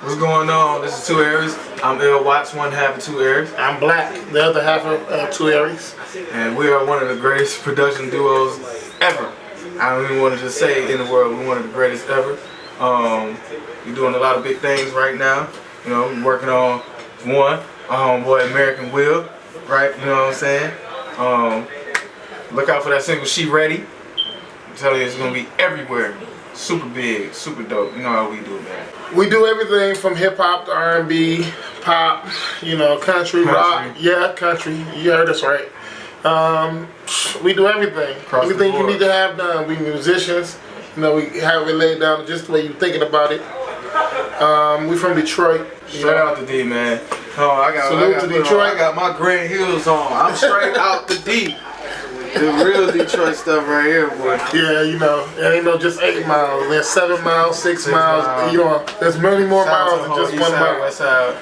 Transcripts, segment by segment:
What's going on? This is 2ARIES. I'm L Watts, one half of 2ARIES. I'm Black, the other half of 2ARIES. And we are one of the greatest production duos ever. I don't even want to just say in the world, we're one of the greatest ever. We're doing a lot of big things right now. You know, we're working on one, our homeboy American Will, right? You know what I'm saying? Look out for that single, She Ready. I'm telling you, it's going to be everywhere. Super big, super dope. You know how we do, man. We do everything from hip hop to R&B, pop, you know, country, rock. Yeah, country. You heard us right. We do everything. Everything you need to have done. We musicians. You know, we have it laid down just the way you're thinking about it. We from Detroit. Straight out the D, man. Salute to Detroit. I got my Grand Hills on. I'm straight out the D. The real Detroit stuff right here, boy. Yeah, you know, it ain't no just 8 miles. There's 7 miles, 6 miles. You know, there's many more miles than just 1 mile. West side.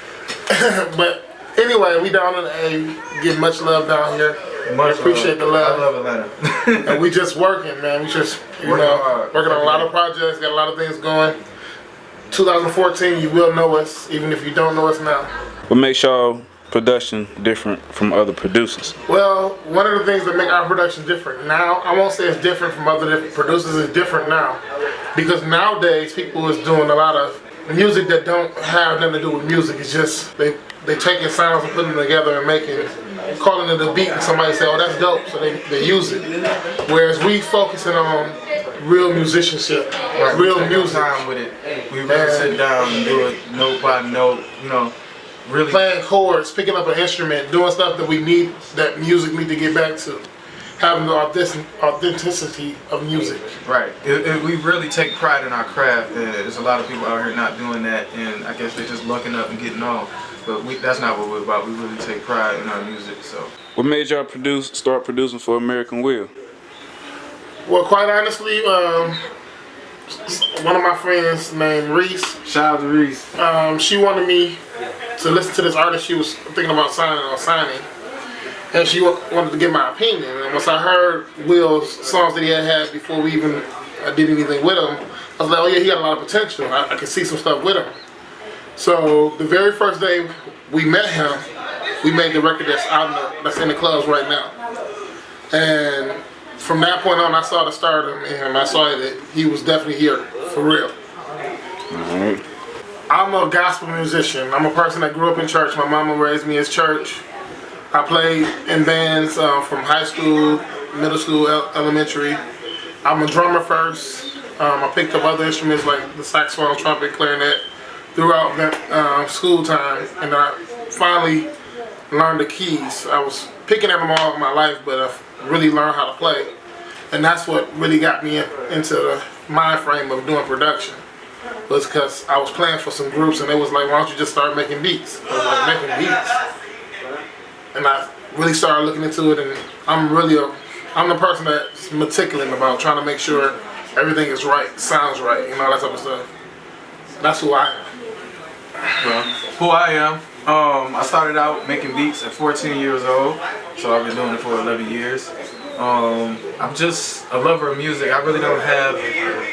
But anyway, we down in the A. Get much love down here. Appreciate the love. I love Atlanta. And we just working, man. We just, you know, working on a lot of projects. Got a lot of things going. 2014, you will know us, even if you don't know us now. What makes y'all production different from other producers? Well, one of the things that make our production different now, I won't say it's different from other different producers, it's different now. Because nowadays, people is doing a lot of music that don't have nothing to do with music. It's just, they taking sounds and putting them together and calling it a beat, and somebody say, oh, that's dope, so they use it. Whereas we focusing on real musicianship, real music. Time with it. We really sit down and do it note by note, you know. Really playing chords, picking up an instrument, doing stuff that we need, that music need to get back to. Having the authenticity of music. Right. We really take pride in our craft. There's a lot of people out here not doing that, and I guess they're just looking up and getting on. But that's not what we're about. We really take pride in our music. So. What made y'all start producing for American Will? Well, quite honestly, one of my friends named Reese. Shout out to Reese. She wanted me to listen to this artist she was thinking about signing, and she wanted to get my opinion. And once I heard Will's songs that he had before we even did anything with him, I was like, oh yeah, he got a lot of potential. I could see some stuff with him. So the very first day we met him, we made the record that's in the clubs right now. And from that point on, I saw the stardom in him. I saw that he was definitely here for real. Alright. I'm a gospel musician. I'm a person that grew up in church. My mama raised me in church. I played in bands from high school, middle school, elementary. I'm a drummer first. I picked up other instruments like the saxophone, trumpet, clarinet throughout that school time, and I finally learned the keys. I was picking at them all my life, but I really learned how to play, and that's what really got me into the mind frame of doing production. Was because I was playing for some groups and they was like, why don't you just start making beats? I was like, making beats? And I really started looking into it, and I'm the person that's meticulous about trying to make sure everything is right, sounds right, you know, that type of stuff. That's who I am. Well, who I am, I started out making beats at 14 years old, so I've been doing it for 11 years. I'm just a lover of music. I really don't have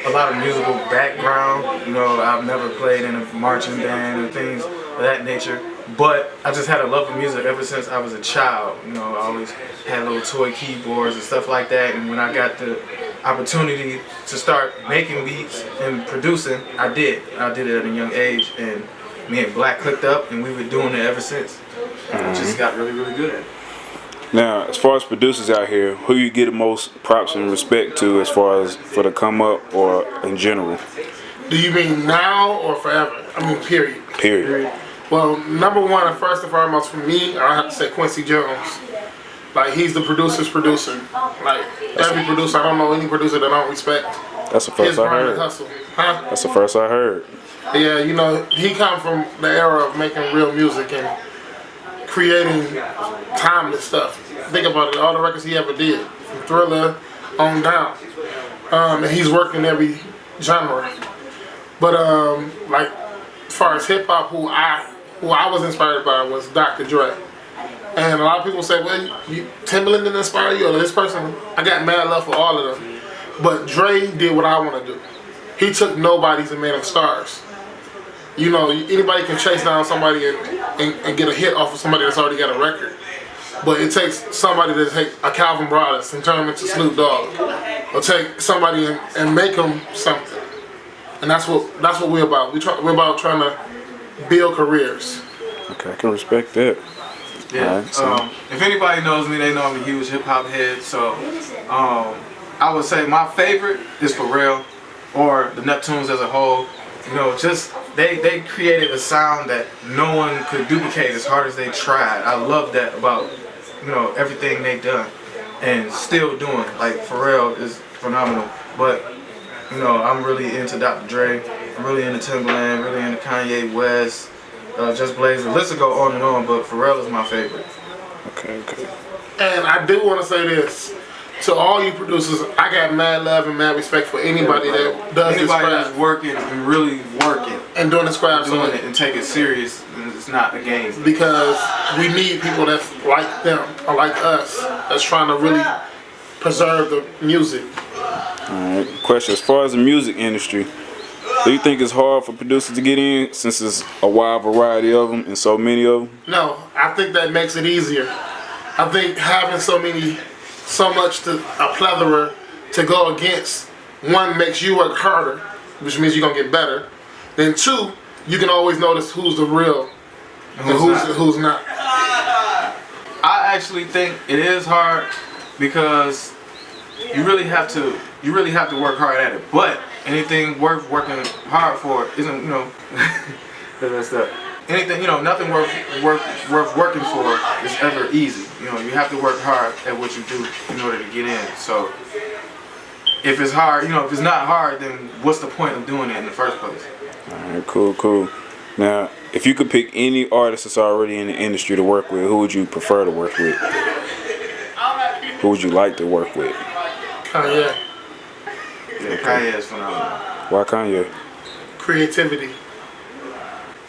a lot of musical background. You know, I've never played in a marching band and things of that nature. But I just had a love of music ever since I was a child. You know, I always had little toy keyboards and stuff like that. And when I got the opportunity to start making beats and producing, I did. I did it at a young age. And me and Black clicked up, and we've been doing it ever since. Just got really, really good at it. Now, as far as producers out here, who you get the most props and respect to as far as for the come up or in general? Do you mean now or forever? I mean, period. Period. Well, number one, and first and foremost for me, I have to say Quincy Jones. Like, he's the producer's producer. Like, every producer, I don't know any producer that I don't respect. That's the first I heard. Hustle. Huh? That's the first I heard. Yeah, you know, he come from the era of making real music and creating timeless stuff. Think about it, all the records he ever did, from Thriller on down. And he's worked in every genre. But like, as far as hip hop, who I was inspired by was Dr. Dre. And a lot of people say, well, Timbaland didn't inspire you, or this person. I got mad love for all of them. But Dre did what I want to do. He took nobodies and made them stars. You know, anybody can chase down somebody and get a hit off of somebody that's already got a record. But it takes somebody to take a Calvin Broadus and turn him into Snoop Dogg, or take somebody and make them something. And that's what we're about. We're about trying to build careers. Okay, I can respect that. Yeah. Right, so. If anybody knows me, they know I'm a huge hip hop head. So I would say my favorite is Pharrell, or the Neptunes as a whole. You know, just they created a sound that no one could duplicate as hard as they tried. I love that about, you know, everything they done and still doing. Like Pharrell is phenomenal, but you know, I'm really into Dr. Dre. I'm really into Timbaland. Really into Kanye West. Just Blaze. The list will go on and on, but Pharrell is my favorite. Okay. And I do want to say this to all you producers: I got mad love and mad respect for anybody that does this Anybody craft that's working and really working, and doing this craft, doing it and take it serious. It's not a game. because we need people that's like them or like us, that's trying to really preserve the music. Alright, question. As far as the music industry, do you think it's hard for producers to get in since it's a wide variety of them and so many of them? No, I think that makes it easier. I think having so much a plethora to go against, one, makes you work harder, which means you're gonna get better. Then two, you can always notice who's the real and who's not. I actually think it is hard because you really have to work hard at it. But anything worth working hard for isn't, you know, that's messed up. Anything, you know, nothing worth working for is ever easy. You know, you have to work hard at what you do in order to get in. So if it's hard, you know, if it's not hard, then what's the point of doing it in the first place? Alright, cool. Now, if you could pick any artist that's already in the industry to work with, who would you prefer to work with? Who would you like to work with? Kanye. Yeah, Kanye is phenomenal. Why Kanye? Creativity.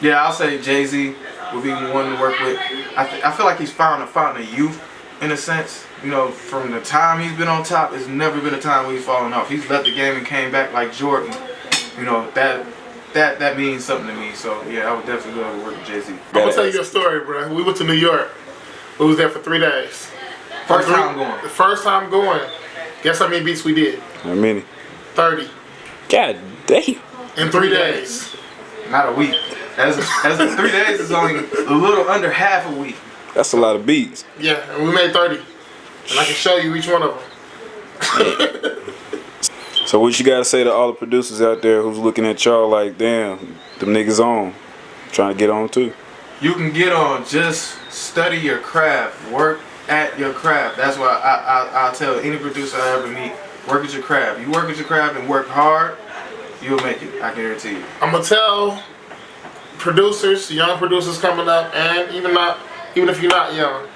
Yeah, I'll say Jay-Z would be one to work with. I feel like he's found a youth in a sense. You know, from the time he's been on top, there's never been a time where he's fallen off. He's left the game and came back like Jordan. You know, that means something to me. So yeah, I would definitely go to work with Jay-Z. I'm gonna tell you a story, bro. We went to New York. We was there for 3 days. First time going. The first time going. Guess how many beats we did? How many? 30. God damn. In 3 days. Not a week. As 3 days is only a little under half a week. That's a lot of beats. Yeah, and we made 30. And I can show you each one of them. So what you gotta say to all the producers out there who's looking at y'all like, damn, them niggas on, trying to get on too? You can get on. Just study your craft. Work at your craft. That's why I'll tell any producer I ever meet, work at your craft. You work at your craft and work hard, you'll make it. I guarantee you. I'm gonna tell producers, young producers coming up, and even if you're not young,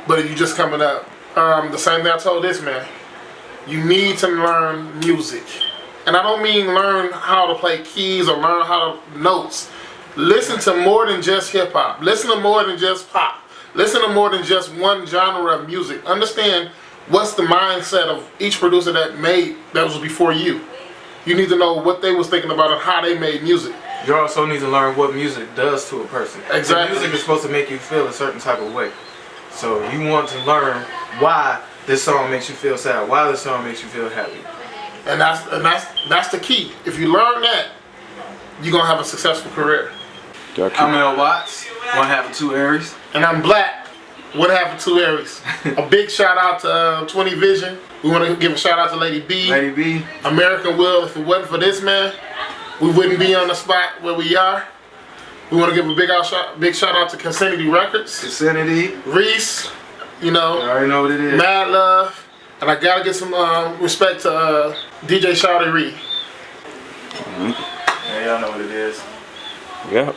but if you're just coming up, the same thing I told this man. You need to learn music, and I don't mean learn how to play keys or learn how to notes. Listen to more than just hip hop. Listen to more than just pop. Listen to more than just one genre of music. Understand what's the mindset of each producer that was before you. You need to know what they was thinking about and how they made music. You also need to learn what music does to a person. Exactly. The music is supposed to make you feel a certain type of way. So you want to learn why this song makes you feel sad, why this song makes you feel happy. And that's the key. If you learn that, you're gonna have a successful career. I'm L. Watts, 1/2 of 2ARIES. And I'm Black, 1/2 of 2ARIES. A big shout out to 20 Vision. We want to give a shout out to Lady B. Lady B. American Will. If it wasn't for this man, we wouldn't be on the spot where we are. We want to give a big shout out to Kuhnsinity Records. Kuhnsinity. Reese, you know. You already know what it is. Mad Love. And I gotta get some respect to DJ Shawty Ree. Yeah, y'all know what it is. Yep.